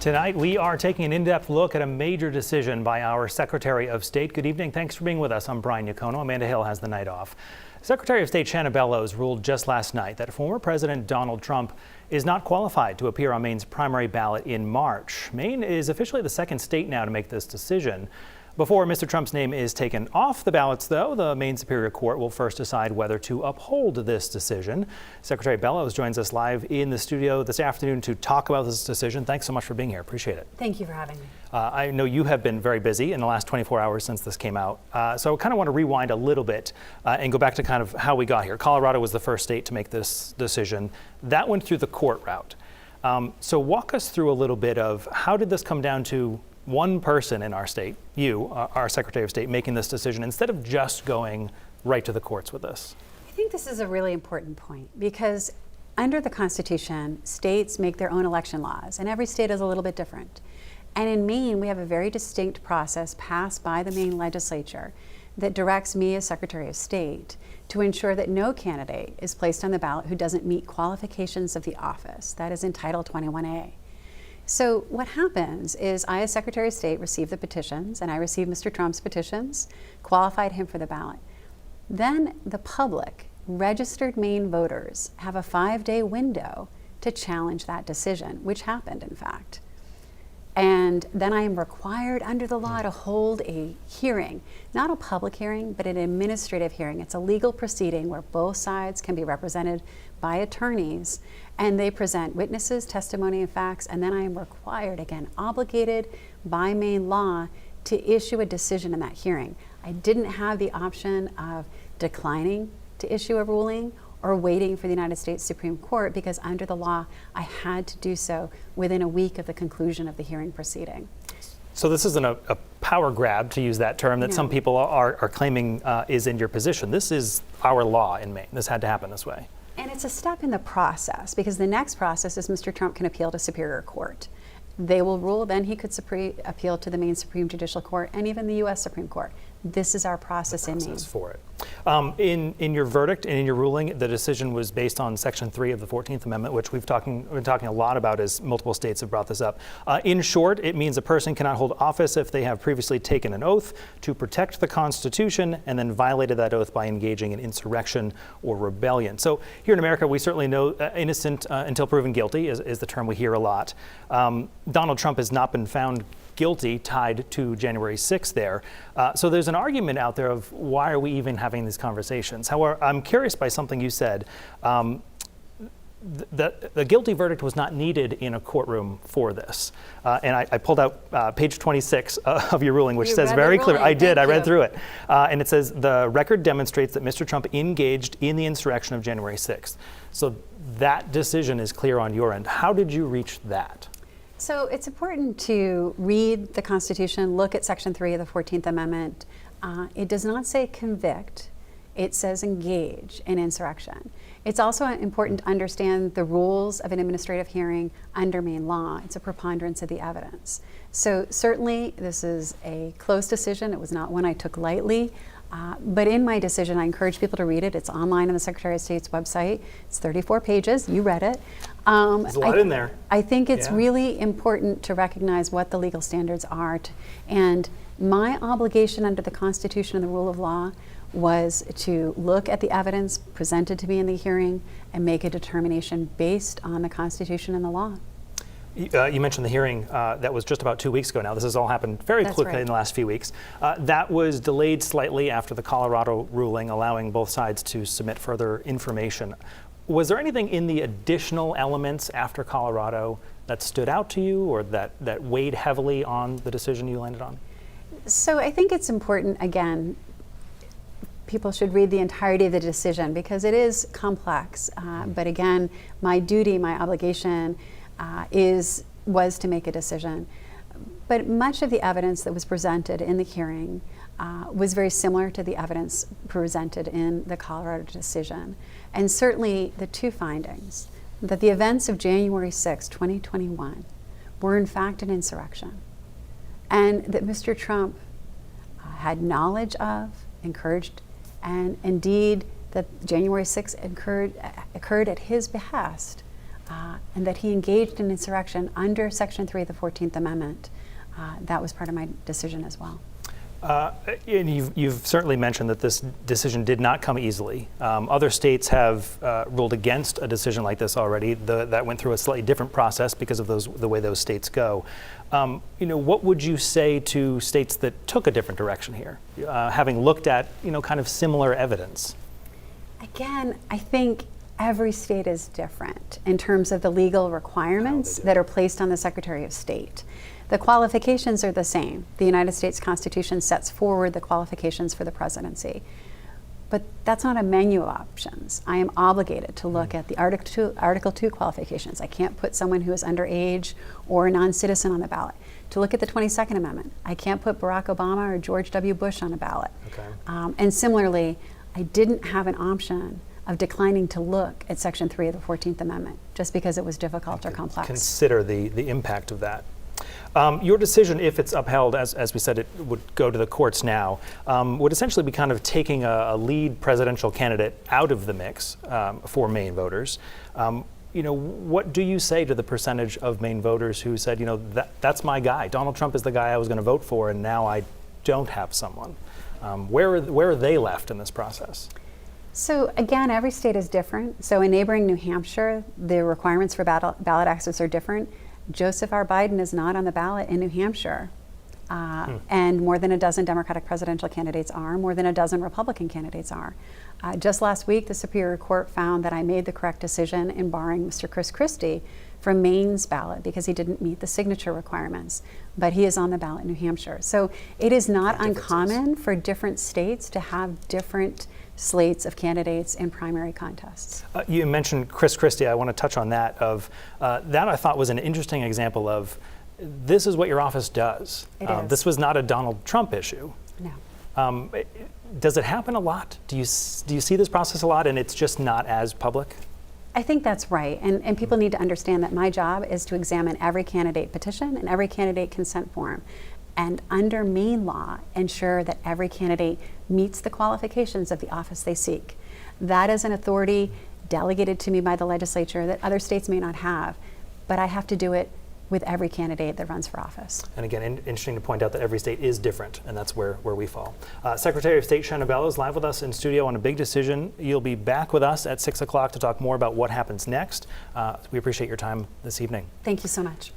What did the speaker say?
Tonight, we are taking an in-depth look at a major decision by our Secretary of State. Good evening. Thanks for being with us. I'm Brian Yacono. Amanda Hill has the night off. Secretary of State Shenna Bellows ruled just last night that former President Donald Trump is not qualified to appear on Maine's primary ballot in March. Maine is officially the second state now to make this decision. Before Mr. Trump's name is taken off the ballots, though, the Maine Superior Court will first decide whether to uphold this decision. Secretary Bellows joins us live in the studio this afternoon to talk about this decision. Thanks so much for being here. Appreciate it. Thank you for having me. I know you have been very busy in the last 24 hours since this came out. So I kind of want to rewind a little bit and go back to kind of how we got here. Colorado was the first state to make this decision. That went through the court route. So walk us through a little bit of how did this come down to one person in our state, you, our Secretary of State, making this decision instead of just going right to the courts with this? I think this is a really important point because under the Constitution, states make their own election laws, and every state is a little bit different. And in Maine, we have a very distinct process passed by the Maine legislature that directs me as Secretary of State to ensure that no candidate is placed on the ballot who doesn't meet qualifications of the office. That is in Title 21A. So what happens is I, as Secretary of State, receive the petitions, and I received Mr. Trump's petitions, qualified him for the ballot. Then the public, registered Maine voters, have a 5-day window to challenge that decision, which happened, in fact. And then I am required under the law to hold a hearing, not a public hearing, but an administrative hearing. It's a legal proceeding where both sides can be represented by attorneys, and they present witnesses, testimony, and facts, and then I am required, again, obligated by Maine law to issue a decision in that hearing. I didn't have the option of declining to issue a ruling or waiting for the United States Supreme Court because under the law, I had to do so within a week of the conclusion of the hearing proceeding. So this isn't a power grab, to use that term, that some people are claiming is in your position. This is our law in Maine. This had to happen this way. And it's a step in the process because the next process is Mr. Trump can appeal to Superior Court. They will rule, then he could appeal to the Maine Supreme Judicial Court and even the U.S. Supreme Court. This is our process in Maine. For it. In your verdict and in your ruling, the decision was based on Section 3 of the 14th Amendment, which we've been talking a lot about as multiple states have brought this up. In short, it means a person cannot hold office if they have previously taken an oath to protect the Constitution and then violated that oath by engaging in insurrection or rebellion. So here in America, we certainly know innocent until proven guilty is the term we hear a lot. Donald Trump has not been found guilty tied to January 6th there. So there's an argument out there of why are we even having these conversations? However, I'm curious by something you said. The guilty verdict was not needed in a courtroom for this. And I pulled out page 26 of your ruling, which says very clear. I did, I read through it. And it says the record demonstrates that Mr. Trump engaged in the insurrection of January 6th. So that decision is clear on your end. How did you reach that? So it's important to read the Constitution, look at Section 3 of the 14th Amendment. It does not say convict, it says engage in insurrection. It's also important to understand the rules of an administrative hearing under Maine law. It's a preponderance of the evidence. So certainly this is a close decision. It was not one I took lightly. But in my decision, I encourage people to read it. It's online on the Secretary of State's website. It's 34 pages. You read it. There's a lot in there. I think it's really important to recognize what the legal standards are. And my obligation under the Constitution and the rule of law was to look at the evidence presented to me in the hearing and make a determination based on the Constitution and the law. You mentioned the hearing that was just about 2 weeks ago now. This has all happened very quickly in the last few weeks. That was delayed slightly after the Colorado ruling, allowing both sides to submit further information. Was there anything in the additional elements after Colorado that stood out to you or that weighed heavily on the decision you landed on? So I think it's important, again, people should read the entirety of the decision because it is complex. But again, my duty, my obligation was to make a decision. But much of the evidence that was presented in the hearing was very similar to the evidence presented in the Colorado decision. And certainly the two findings, that the events of January 6, 2021 were in fact an insurrection, and that Mr. Trump had knowledge of, encouraged, and indeed that January 6 occurred at his behest, and that he engaged in insurrection under Section 3 of the 14th Amendment. That was part of my decision as well. And you've certainly mentioned that this decision did not come easily. Other states have ruled against a decision like this already. That went through a slightly different process because of the way those states go. What would you say to states that took a different direction here, having looked at kind of similar evidence? Again, I think every state is different in terms of the legal requirements that are placed on the Secretary of State. The qualifications are the same. The United States Constitution sets forward the qualifications for the presidency. But that's not a menu of options. I am obligated to look at the Article 2 qualifications. I can't put someone who is underage or a non-citizen on the ballot. To look at the 22nd Amendment, I can't put Barack Obama or George W. Bush on a ballot. Okay. And similarly, I didn't have an option of declining to look at Section 3 of the 14th Amendment just because it was difficult or complex. Consider the impact of that. Your decision, if it's upheld, as we said, it would go to the courts now, would essentially be kind of taking a lead presidential candidate out of the mix for Maine voters. What do you say to the percentage of Maine voters who said, that's my guy. Donald Trump is the guy I was going to vote for, and now I don't have someone. Where are they left in this process? So again, every state is different. So in neighboring New Hampshire, the requirements for ballot access are different. Joseph R. Biden is not on the ballot in New Hampshire. And more than a dozen Democratic presidential candidates are, more than a dozen Republican candidates are. Just last week, the Superior Court found that I made the correct decision in barring Mr. Chris Christie from Maine's ballot because he didn't meet the signature requirements, but he is on the ballot in New Hampshire. So it is not uncommon for different states to have different slates of candidates in primary contests. You mentioned Chris Christie. I want to touch on that. That I thought was an interesting example of this is what your office does. It is. This was not a Donald Trump issue. No. Does it happen a lot? Do you see this process a lot and it's just not as public? I think that's right. And people need to understand that my job is to examine every candidate petition and every candidate consent form. And under Maine law, ensure that every candidate meets the qualifications of the office they seek. That is an authority delegated to me by the legislature that other states may not have, but I have to do it with every candidate that runs for office. And again, interesting to point out that every state is different, and that's where we fall. Secretary of State Shenna Bellows live with us in studio on a big decision. You'll be back with us at 6 o'clock to talk more about what happens next. We appreciate your time this evening. Thank you so much.